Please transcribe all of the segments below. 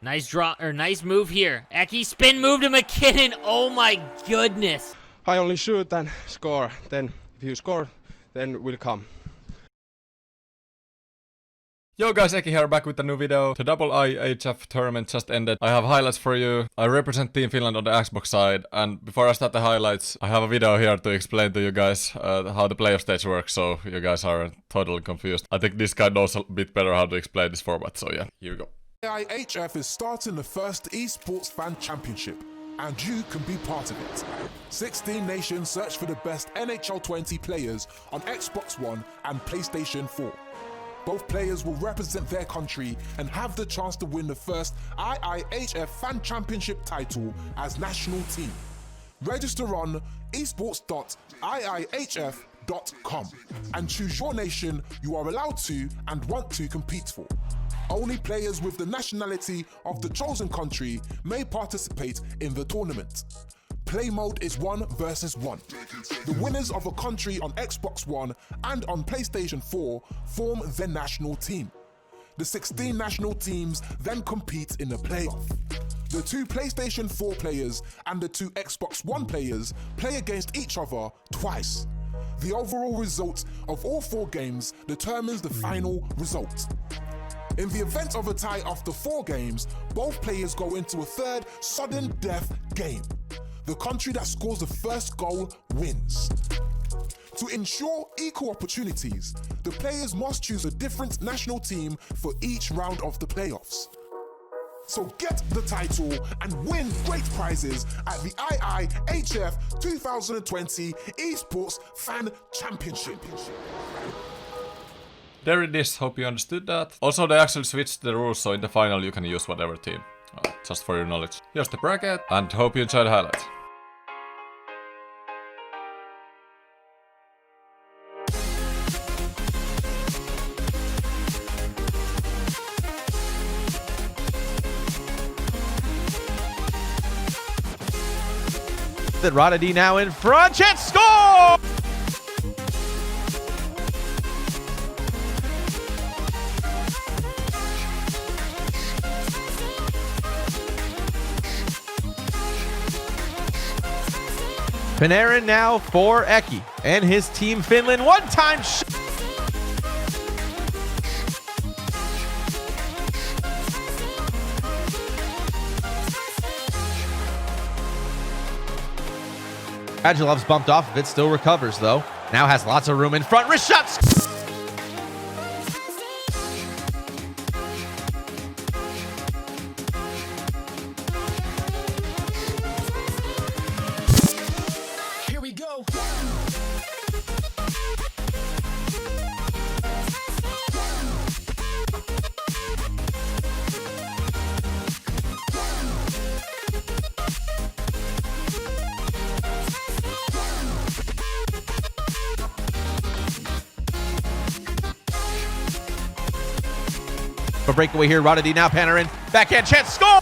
Nice draw, or nice move here. Eki spin move to McKinnon. Oh my goodness. I only shoot and score. Then if you score, then we'll come. Yo guys, Eki here, back with a new video. The double IIHF tournament just ended. I have highlights for you. I represent Team Finland on the Xbox side, and before I start the highlights, I have a video here to explain to you guys how the playoff stage works, so you guys are totally confused. I think this guy knows a bit better how to explain this format, so yeah, here we go. IIHF is starting the first Esports Fan Championship, and you can be part of it. 16 nations search for the best NHL 20 players on Xbox One and PlayStation 4. Both players will represent their country and have the chance to win the first IIHF Fan Championship title as national team. Register on esports.iihf.com and choose your nation you are allowed to and want to compete for. Only players with the nationality of the chosen country may participate in the tournament. Play mode is 1 versus 1. The winners of a country on Xbox One and on PlayStation 4 form the national team. The 16 national teams then compete in the playoff. The 2 PlayStation 4 players and the 2 Xbox One players play against each other twice. The overall result of all 4 games determines the final result. In the event of a tie after 4 games, both players go into a third sudden death game. The country that scores the first goal wins. To ensure equal opportunities, the players must choose a different national team for each round of the playoffs. So get the title and win great prizes at the IIHF 2020 Esports Fan Championship. There it is, hope you understood that. Also, they actually switched the rules, so in the final you can use whatever team. Just for your knowledge. Here's the bracket, and hope you enjoyed the highlight. That Rodady now in front, chance, score! Panarin now for Eki and his team Finland. One-time shot. Radulov's bumped off of it, still recovers though. Now has lots of room in front. Wrist shots. A breakaway here, Rodady now, Panarin, backhand chance, score!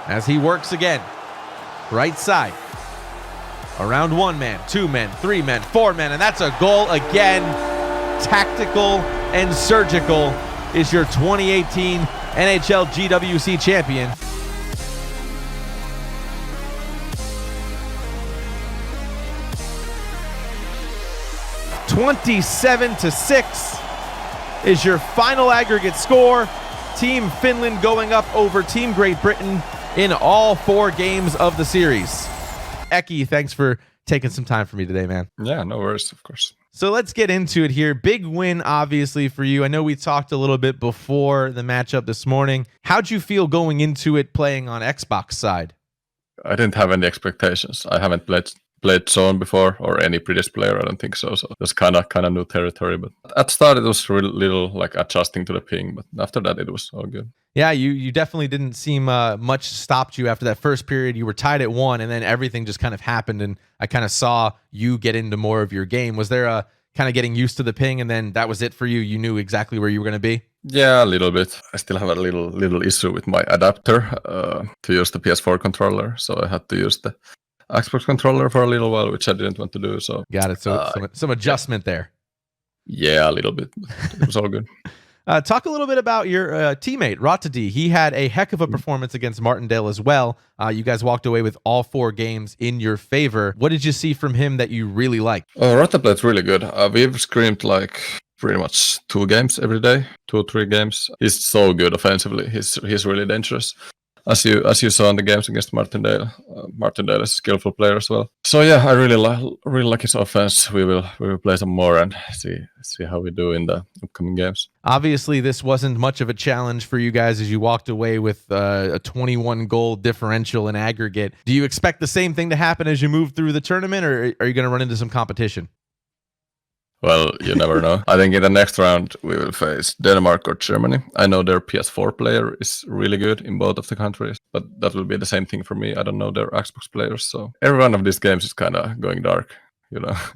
As he works again, right side, around 1 man, 2 men, 3 men, 4 men, and that's a goal again. Tactical and surgical is your 2018 NHL GWC champion. (27-6) is your final aggregate score. Team Finland going up over Team Great Britain in all 4 games of the series. Eki, thanks for taking some time for me today, man. Yeah, no worries, of course. So let's get into it here. Big win, obviously, for you. I know we talked a little bit before the matchup this morning. How'd you feel going into it playing on Xbox side? I didn't have any expectations. I haven't played Zone before, or any British player. I don't think so. So it's kind of new territory. But at the start, it was really little like adjusting to the ping. But after that, it was all good. Yeah, you definitely didn't seem much stopped you after that first period. You were tied at 1, and then everything just kind of happened, and I kind of saw you get into more of your game. Was there a kind of getting used to the ping, and then that was it for you? You knew exactly where you were going to be? Yeah, a little bit. I still have a little issue with my adapter to use the PS4 controller, so I had to use the Xbox controller for a little while, which I didn't want to do. So got it. So some adjustment there. Yeah, a little bit. It was all good. Talk a little bit about your teammate, Rotadi. He had a heck of a performance against Martindale as well. You guys walked away with all 4 games in your favor. What did you see from him that you really liked? Rota played really good. We've screamed like pretty much 2 games every day, 2 or 3 games. He's so good offensively. He's really dangerous. As you saw in the games against Martindale, Martindale is a skillful player as well. So yeah, I really like his offense. We will play some more and see how we do in the upcoming games. Obviously, this wasn't much of a challenge for you guys as you walked away with a 21 goal differential in aggregate. Do you expect the same thing to happen as you move through the tournament, or are you going to run into some competition? Well, you never know. I think in the next round, we will face Denmark or Germany. I know their PS4 player is really good in both of the countries, but that will be the same thing for me. I don't know their Xbox players, so every one of these games is kind of going dark,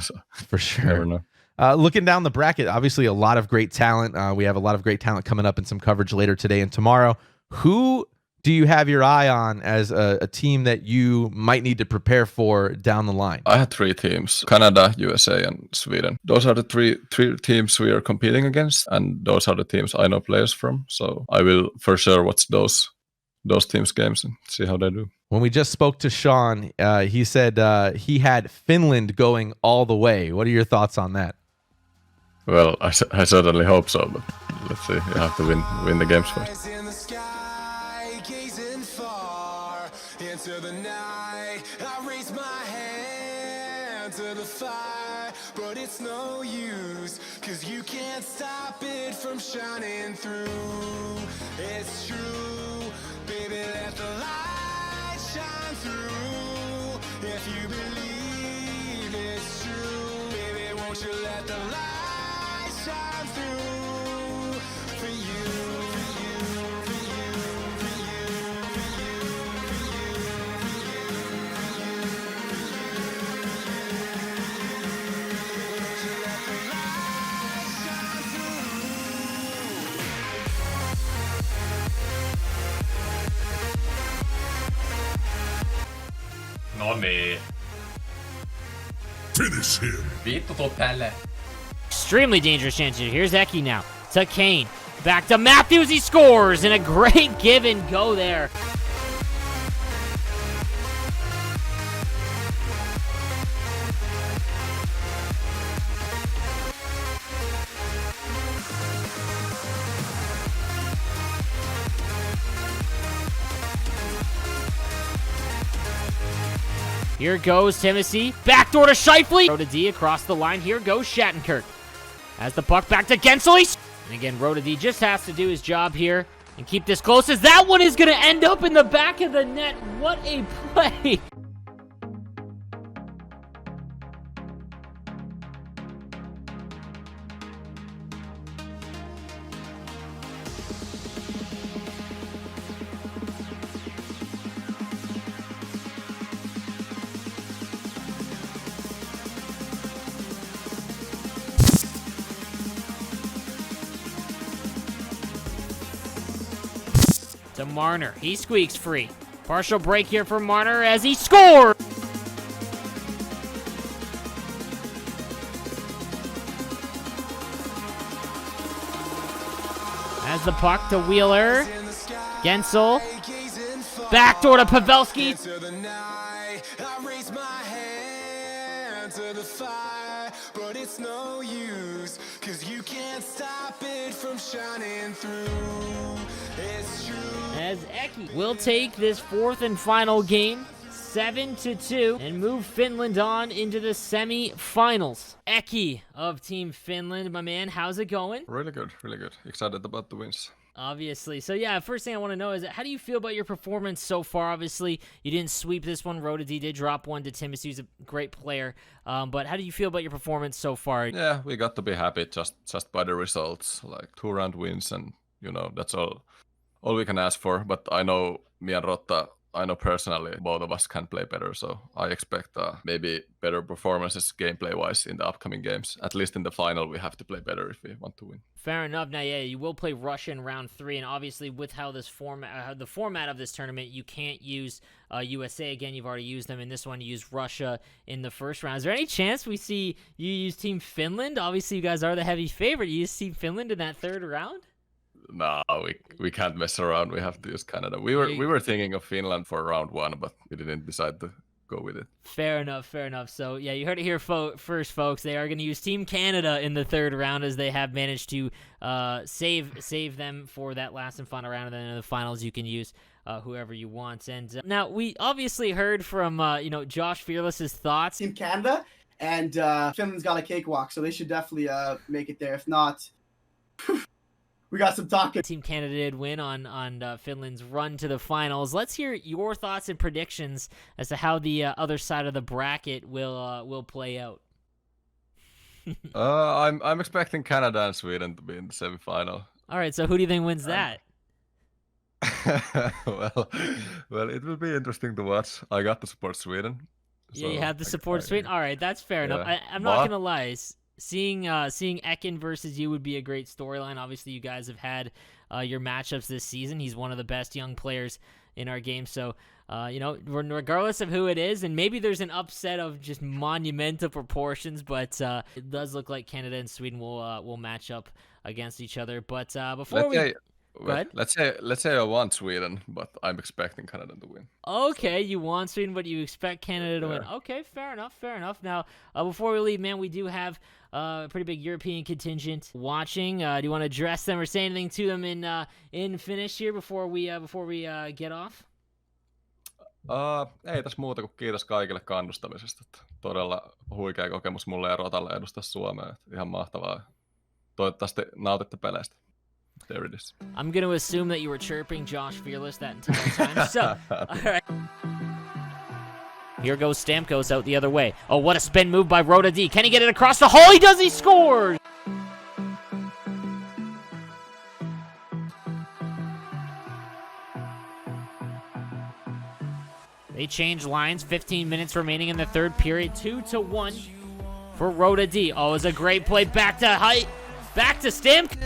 so for sure. You never know. Looking down the bracket, obviously a lot of great talent. We have a lot of great talent coming up in some coverage later today and tomorrow. Who do you have your eye on as a team that you might need to prepare for down the line? I had 3 teams: Canada, USA, and Sweden. Those are the three teams we are competing against, and those are the teams I know players from. So I will for sure watch those teams' games and see how they do. When we just spoke to Sean, he said he had Finland going all the way. What are your thoughts on that? Well, I certainly hope so, but let's see. You have to win the games first. Into the night, I raise my hand to the fire, but it's no use, 'cause you can't stop it from shining through. It's true, baby, let the light shine through. If you believe it's true, baby, won't you let the light shine through for you, for you, for you, for you, for you, for you, for you, won't you let the light shine through? No niin. Finish him. Vittu tuu tälle. Extremely dangerous chance here. Here's Eki now to Kane. Back to Matthews. He scores, and a great give and go there. Here goes Timothy. Backdoor to Scheifele. Rota D across the line. Here goes Shattenkirk. As the puck back to Gensel. And again, Rota D just has to do his job here and keep this close, as that one is going to end up in the back of the net. What a play. To Marner. He squeaks free. Partial break here for Marner as he scores! As the puck to Wheeler. Gensel. Backdoor to Pavelski. But it's no use, 'cause you can't stop it from shining through. It's true. As Eki will take this 4th and final game, 7-2 and move Finland on into the semi-finals. Eki of Team Finland, my man, how's it going? Really good, really good. Excited about the wins. Obviously. So yeah, first thing I want to know is, how do you feel about your performance so far? Obviously, you didn't sweep this one. Rodadi did drop one to Timis, who's a great player. But how do you feel about your performance so far? Yeah, we got to be happy just by the results. Like 2-round wins, and you know, that's all we can ask for. But I know me and Rotta, I know personally both of us can play better, so I expect maybe better performances gameplay-wise in the upcoming games. At least in the final, we have to play better if we want to win. Fair enough. Now, yeah, you will play Russia in round 3, and obviously with how this format, the format of this tournament, you can't use USA again. You've already used them in this one. You used Russia in the first round. Is there any chance we see you use Team Finland? Obviously, you guys are the heavy favorite. You use Team Finland in that third round? No, we can't mess around. We have to use Canada. We were thinking of Finland for round 1, but we didn't decide to go with it. Fair enough, fair enough. So, yeah, you heard it here first, folks. They are going to use Team Canada in the third round, as they have managed to save them for that last and final round. And then in the finals, you can use whoever you want. And now, we obviously heard from Josh Fearless's thoughts. Team Canada, and Finland's got a cakewalk, so they should definitely make it there. If not, we got some talking. Team Canada did win on Finland's run to the finals. Let's hear your thoughts and predictions as to how the other side of the bracket will play out. I'm expecting Canada and Sweden to be in the semifinal. All right, so who do you think wins that? well, it will be interesting to watch. I got to support Sweden. Yeah, you have to support Sweden. All right, that's fair enough. I'm not gonna lie. Seeing Ekin versus you would be a great storyline. Obviously, you guys have had your matchups this season. He's one of the best young players in our game. So, regardless of who it is, and maybe there's an upset of just monumental proportions, but it does look like Canada and Sweden will match up against each other. But let's say I want Sweden, but I'm expecting Canada to win. Okay, you want Sweden, but you expect Canada to win. Okay, fair enough. Now, before we leave, man, we do have a pretty big European contingent watching. Do you want to address them or say anything to them in Finnish here before we get off? Ei tässä muuta kuin kiitos kaikille kannustamisesta. Todella huikea kokemus mulle ja Rotalle edustaa Suomea. Ihan mahtavaa. Toivottavasti nautitte peleistä. There it is. I'm going to assume that you were chirping Josh Fearless that entire time. So, all right. Here goes Stamkos out the other way. Oh, what a spin move by Rhoda D. Can he get it across the hole? He does. He scores. They change lines. 15 minutes remaining in the third period. 2-1 for Rhoda D. Oh, it's a great play. Back to height. Back to Stamkos.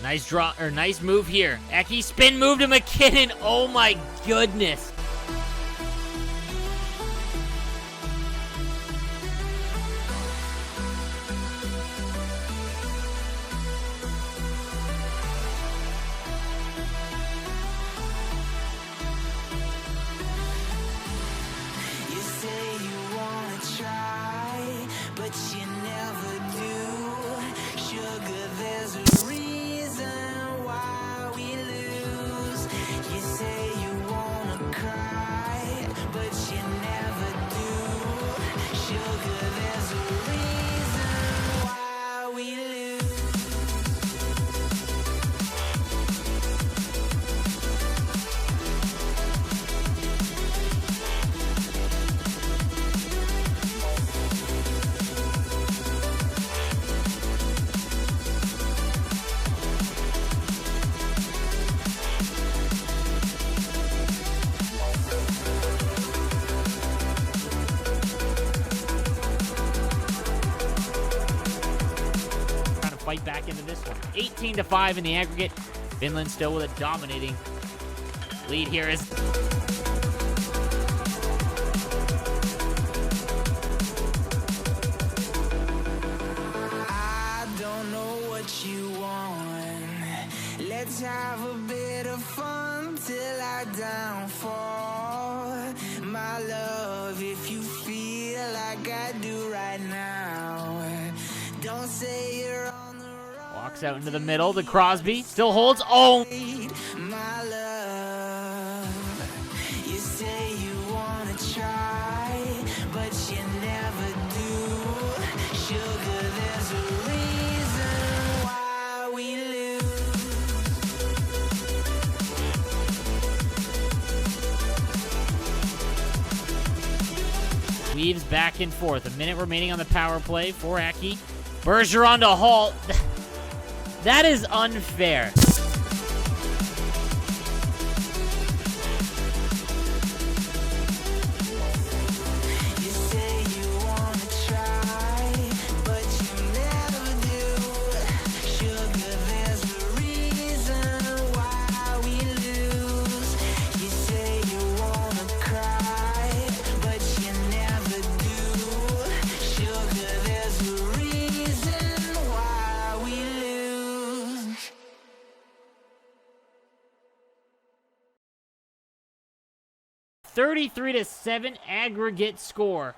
Nice draw, or nice move here. Eki spin move to McKinnon. Oh my goodness. You say you wanna try, but you never do. Sugar, there's a reason why we lose. You say you wanna cry, but you never do. Sugar, there's a reason why we lose. Fight back into this one. 18-5 in the aggregate. Finland still with a dominating lead here. I don't know what you want. Let's have a bit of fun until I downfall. My love, if you feel like I do right now, don't say you're on the wrong. Walks out into the middle to Crosby. Still holds. Oh! My love, you say you wanna try, but you never do. Sugar, there's a reason why we lose. Weaves back and forth. A minute remaining on the power play for Eki. Bergeron to Hall. That is unfair. You say you wanna try, but you never do. Sugar, there's a reason why we lose. You say you wanna cry, but you never do. Sugar, there's a reason why we lose. 33-7 aggregate score.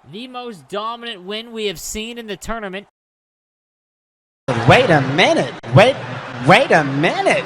The most dominant win we have seen in the tournament. Wait a minute. Wait a minute.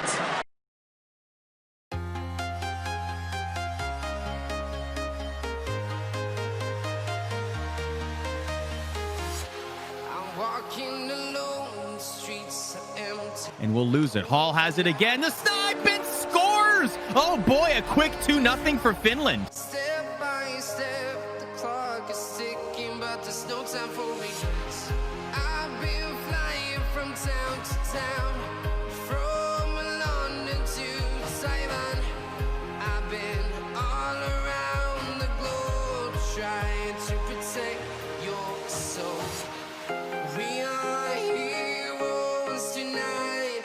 I'm walking alone, the streets are empty. And we'll lose it. Hall has it again. The snipe and scores! Oh boy, a quick 2-0 for Finland. Step by step, the clock is ticking, but there's no time for regrets. I've been flying from town to town, from London to Taiwan. I've been all around the globe trying to protect your soul. We are heroes tonight.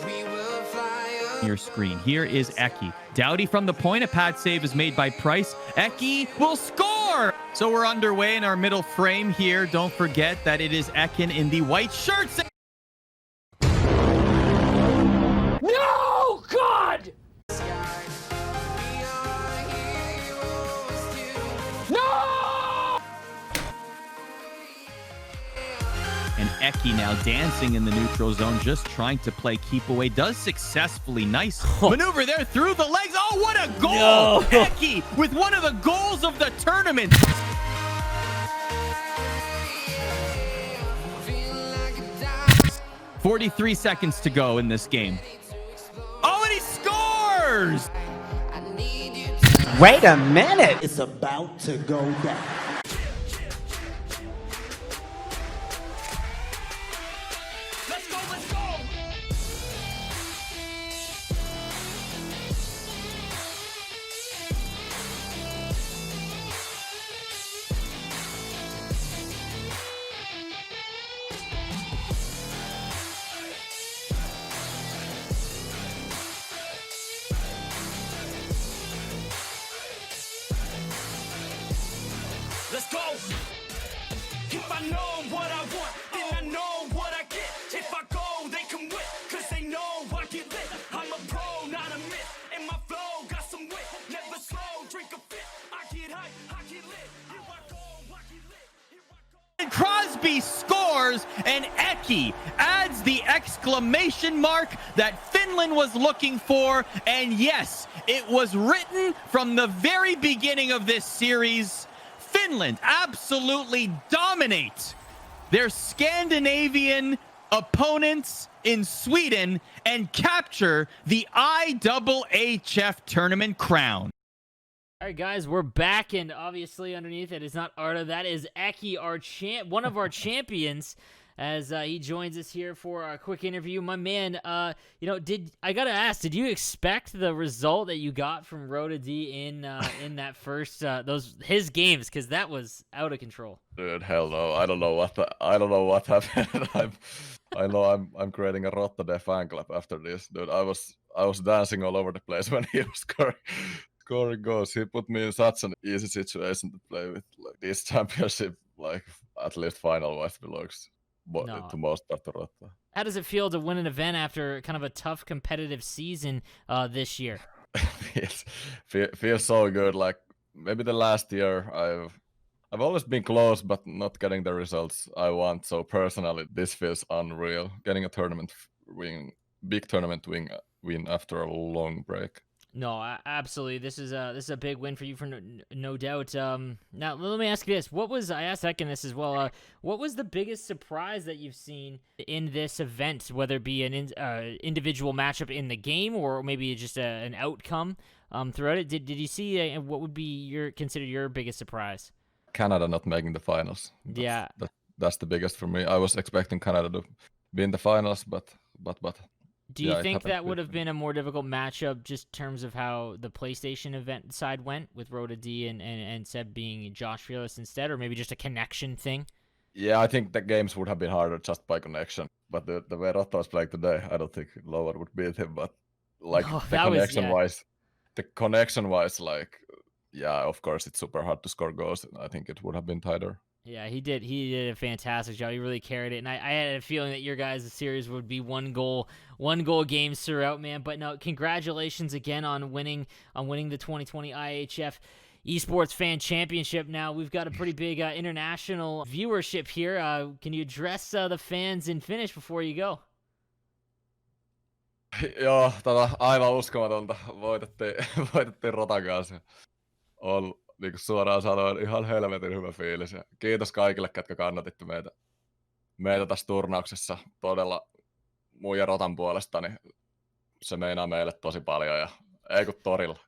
We will fly up. Your screen. Here is Eki. Doughty from the point. A pad save is made by Price. Eki will score! So we're underway in our middle frame here. Don't forget that it is Ekin in the white shirts. No! God! We are heroes tonight. No! And Eki now dancing in the neutral zone, just trying to play keep away. Does successfully. Nice maneuver there through the legs. Oh, what a goal! No. Eki with one of the goals of the tournament. Feel like a dime. 43 seconds to go in this game. Oh, and he scores! I need you to Wait a minute. It's about to go down. Let's go, let's go! Let's go. If I know what I want, then I know what I get. If I go, they can win, cause they know I get lit. I'm a pro, not a myth. And my flow got some wit. Never slow, drink a fit. I get hype, I get lit. Here I go, I get lit. Here I go. And Crosby scores, and Eki adds the exclamation mark that Finland was looking for. And yes, it was written from the very beginning of this series. Finland absolutely dominate their Scandinavian opponents in Sweden and capture the IIHF tournament crown. All right, guys, we're back, and obviously underneath it is not Arda. That is Eki, our one of our champions, as he joins us here for a quick interview. My man, you know, I gotta ask, did you expect the result that you got from Rota D in that first his games? Because that was out of control. Dude, hell no. I don't know what happened. I know I'm creating a Rotta de fan club after this. Dude, I was dancing all over the place when he was scoring goals. He put me in such an easy situation to play with. Like this championship, like at least final-wise belongs to most part to Rotta. How does it feel to win an event after kind of a tough competitive season this year? feels so good. Like maybe the last year I've always been close, but not getting the results I want. So personally, this feels unreal. Getting a tournament win, big tournament win after a long break. No, absolutely. This is a big win for you, for no doubt. Now let me ask you this: I asked Ekin this as well? What was the biggest surprise that you've seen in this event, whether it be an individual matchup in the game or maybe just an outcome throughout it? Did you see what would be consider your biggest surprise? Canada not making the finals. That's the biggest for me. I was expecting Canada to be in the finals, but. Do you think that would have been a more difficult matchup just in terms of how the PlayStation event side went with Rhoda D and Seb being Josh Fearless instead, or maybe just a connection thing? Yeah, I think the games would have been harder just by connection. But the way Rotta was playing today, I don't think Lower would beat him. But like the connection wise, like yeah, of course it's super hard to score goals. I think it would have been tighter. Yeah, he did a fantastic job. He really carried it, and I had a feeling that your guys' series would be one goal games throughout, man. But no, congratulations again on winning the 2020 IIHF Esports Fan Championship. Now we've got a pretty big international viewership here. Can you address the fans in Finnish before you go? Joo, aivan uskomatonta. Voitettiin Rotan kanssa. Niin kuin suoraan sanoen, ihan helvetin hyvä fiilis. Ja kiitos kaikille, ketkä kannatitte meitä tässä turnauksessa. Todella mun ja Rotan puolesta, niin se meinaa meille tosi paljon. Ja ei kun torilla.